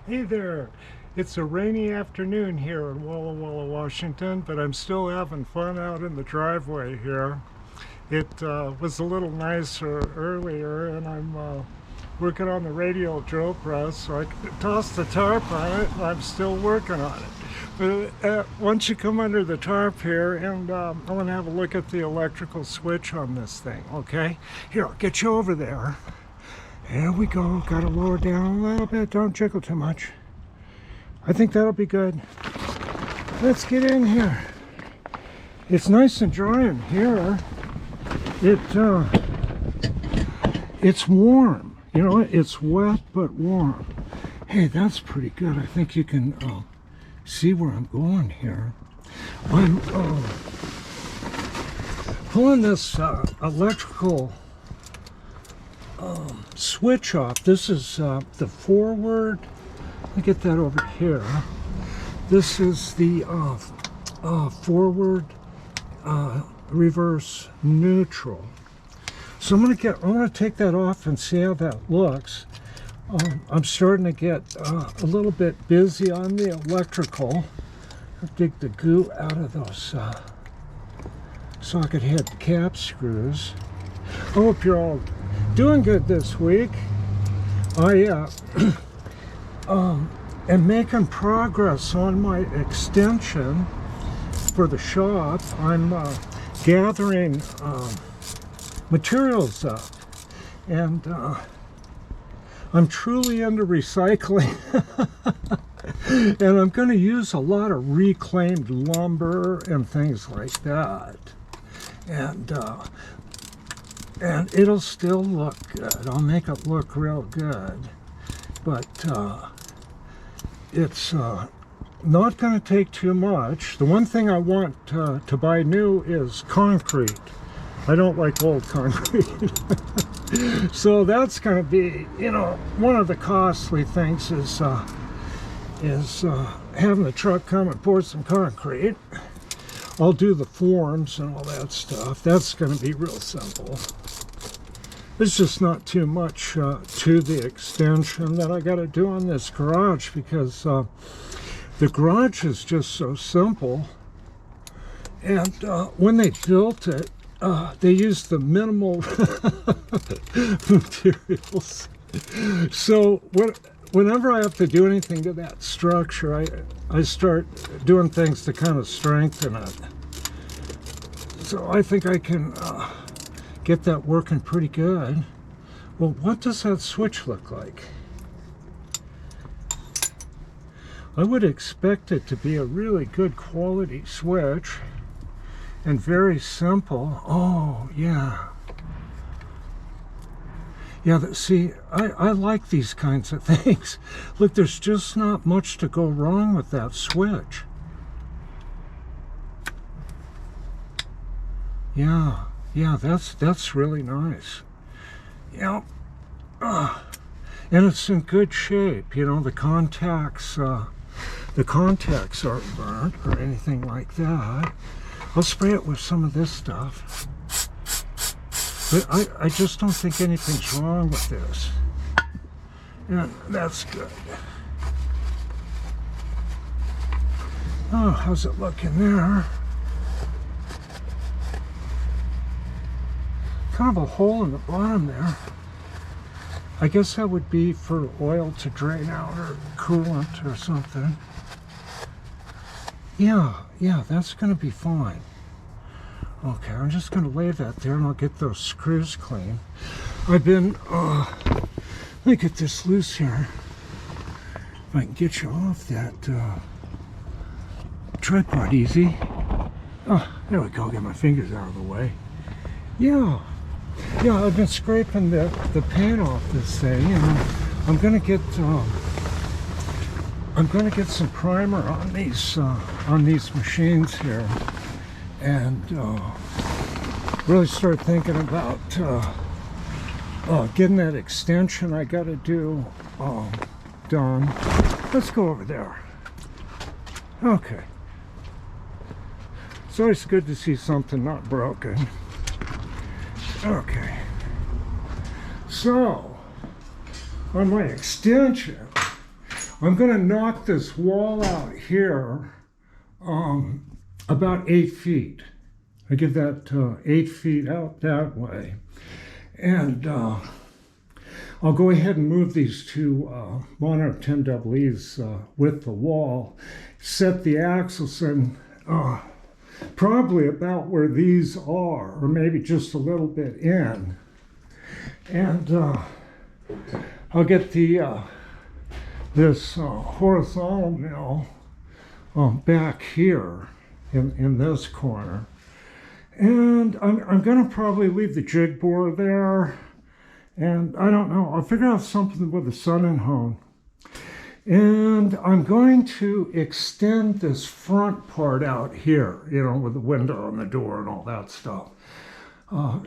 Hey there. It's a rainy afternoon here in Walla Walla, Washington, but I'm still having fun out in the driveway here. It was a little nicer earlier, and I'm working on the radial drill press, so I tossed the tarp on it, and I'm still working on it. But once you come under the tarp here, and I want to have a look at the electrical switch on this thing, okay? Here, I'll get you over there. There we go. Got to lower down a little bit. Don't jiggle too much. I think that'll be good. Let's get in here. It's nice and dry in here. It's warm. You know, it's wet but warm. Hey, that's pretty good. I think you can see where I'm going here. I'm pulling this electrical switch off. This is the forward. Let me get that over here. This is the forward reverse neutral. So I'm gonna take that off and see how that looks. I'm starting to get a little bit busy on the electrical. I'll dig the goo out of those socket head cap screws. I hope you're all doing good this week. I am making progress on my extension for the shop. I'm gathering materials up, and I'm truly into recycling. And I'm going to use a lot of reclaimed lumber and things like that, and it'll still look good. I'll make it look real good, but it's not going to take too much. The one thing I want to buy new is concrete. I don't like old concrete. So that's going to be, you know, one of the costly things is having the truck come and pour some concrete. I'll do the forms and all that stuff. That's going to be real simple. There's just not too much to the extension that I got to do on this garage, because the garage is just so simple. And when they built it, they used the minimal materials. So whenever I have to do anything to that structure, I start doing things to kind of strengthen it. So I think I can get that working pretty good. Well, what does that switch look like? I would expect it to be a really good quality switch and very simple. Oh, yeah. Yeah, see, I like these kinds of things. Look, there's just not much to go wrong with that switch. Yeah. Yeah, that's really nice. Yeah, and it's in good shape. You know, the contacts aren't burnt or anything like that. I'll spray it with some of this stuff. But I just don't think anything's wrong with this. And that's good. Oh, how's it looking there? Kind of a hole in the bottom there. I guess that would be for oil to drain out or coolant or something. Yeah, that's going to be fine. Okay, I'm just going to lay that there and I'll get those screws clean. I've been, let me get this loose here. If I can get you off that tripod easy. Oh, there we go, get my fingers out of the way. Yeah, I've been scraping the paint off this thing, and I'm gonna get some primer on these machines here, and really start thinking about getting that extension I got to do done. Let's go over there. Okay. It's always good to see something not broken. Okay, so on my extension, I'm going to knock this wall out here about 8 feet. I give that 8 feet out that way. And I'll go ahead and move these two Monarch 10EEs with the wall, set the axles in probably about where these are, or maybe just a little bit in. And I'll get the this horizontal mill back here in this corner. And I'm going to probably leave the jig bore there. And I don't know, I'll figure out something with the sun and hone. And I'm going to extend this front part out here, you know, with the window and the door and all that stuff.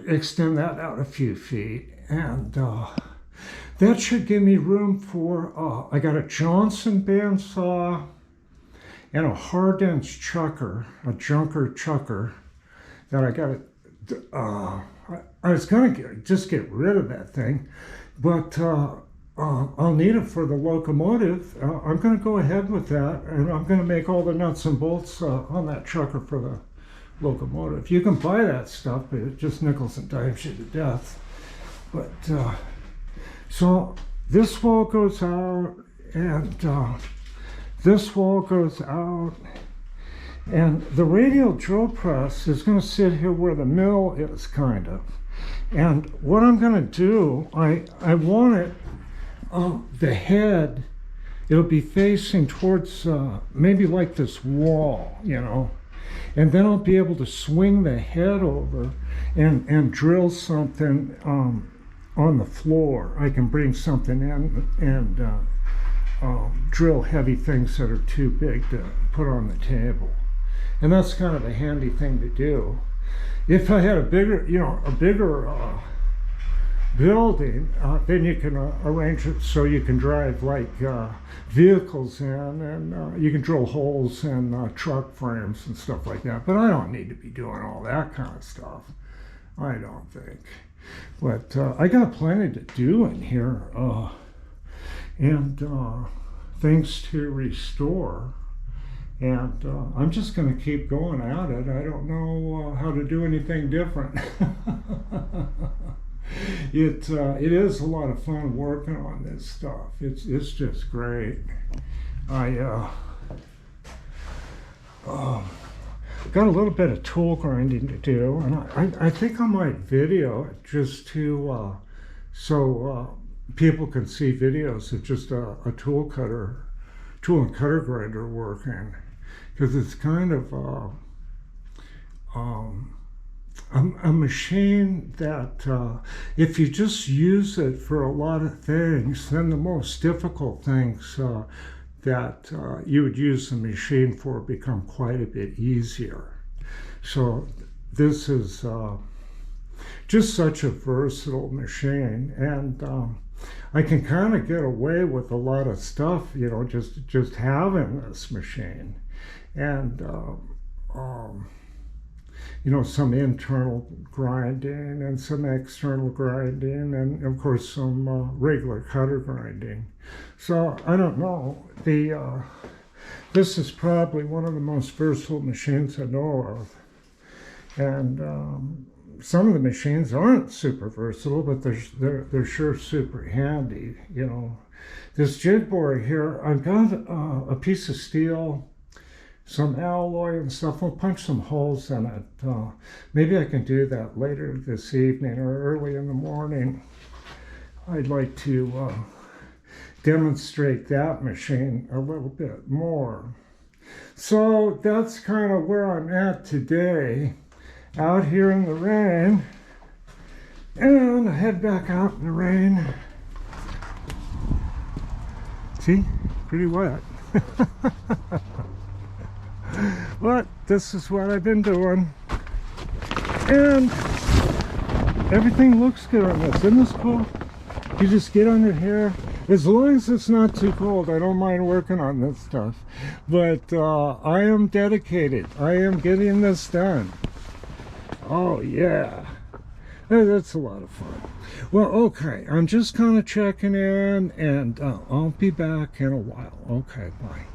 Extend that out a few feet. And that should give me room for, I got a Johnson bandsaw and a Hardens chucker, a Junker chucker, that I got I was going to just get rid of that thing, but I'll need it for the locomotive. I'm going to go ahead with that, and I'm going to make all the nuts and bolts on that chucker for the locomotive. You can buy that stuff, but it just nickels and dimes you to death. But so this wall goes out, and this wall goes out. And the radial drill press is going to sit here where the mill is, kind of. And what I'm going to do, I want it, the head, it'll be facing towards maybe like this wall, you know. And then I'll be able to swing the head over and drill something on the floor. I can bring something in and drill heavy things that are too big to put on the table. And that's kind of a handy thing to do. If I had a bigger, you know, building, then you can arrange it so you can drive like vehicles in, and you can drill holes in truck frames and stuff like that. But I don't need to be doing all that kind of stuff, I don't think. But I got plenty to do in here, and things to restore. And I'm just going to keep going at it. I don't know how to do anything different. It is a lot of fun working on this stuff. It's just great. I got a little bit of tool grinding to do, and I think I might video it just to so people can see videos of just a tool and cutter grinder working. Because it's kind of a machine that if you just use it for a lot of things, then the most difficult things that you would use the machine for become quite a bit easier. So this is just such a versatile machine, and I can kind of get away with a lot of stuff, you know, just having this machine. And you know, some internal grinding and some external grinding, and of course some regular cutter grinding. So I don't know, this is probably one of the most versatile machines I know of. And some of the machines aren't super versatile, but they're sure super handy, you know. This jig bore here, I've got a piece of steel, some alloy and stuff. I'll punch some holes in it. Maybe I can do that later this evening or early in the morning. I'd like to demonstrate that machine a little bit more. So that's kind of where I'm at today, out here in the rain. And I head back out in the rain. See, pretty wet. But this is what I've been doing, and everything looks good on this. Isn't this cool? You just get under here. As long as it's not too cold, I don't mind working on this stuff. But I am dedicated. I am getting this done. Oh yeah. That's a lot of fun. Well, okay, I'm just kind of checking in, and I'll be back in a while. Okay, bye.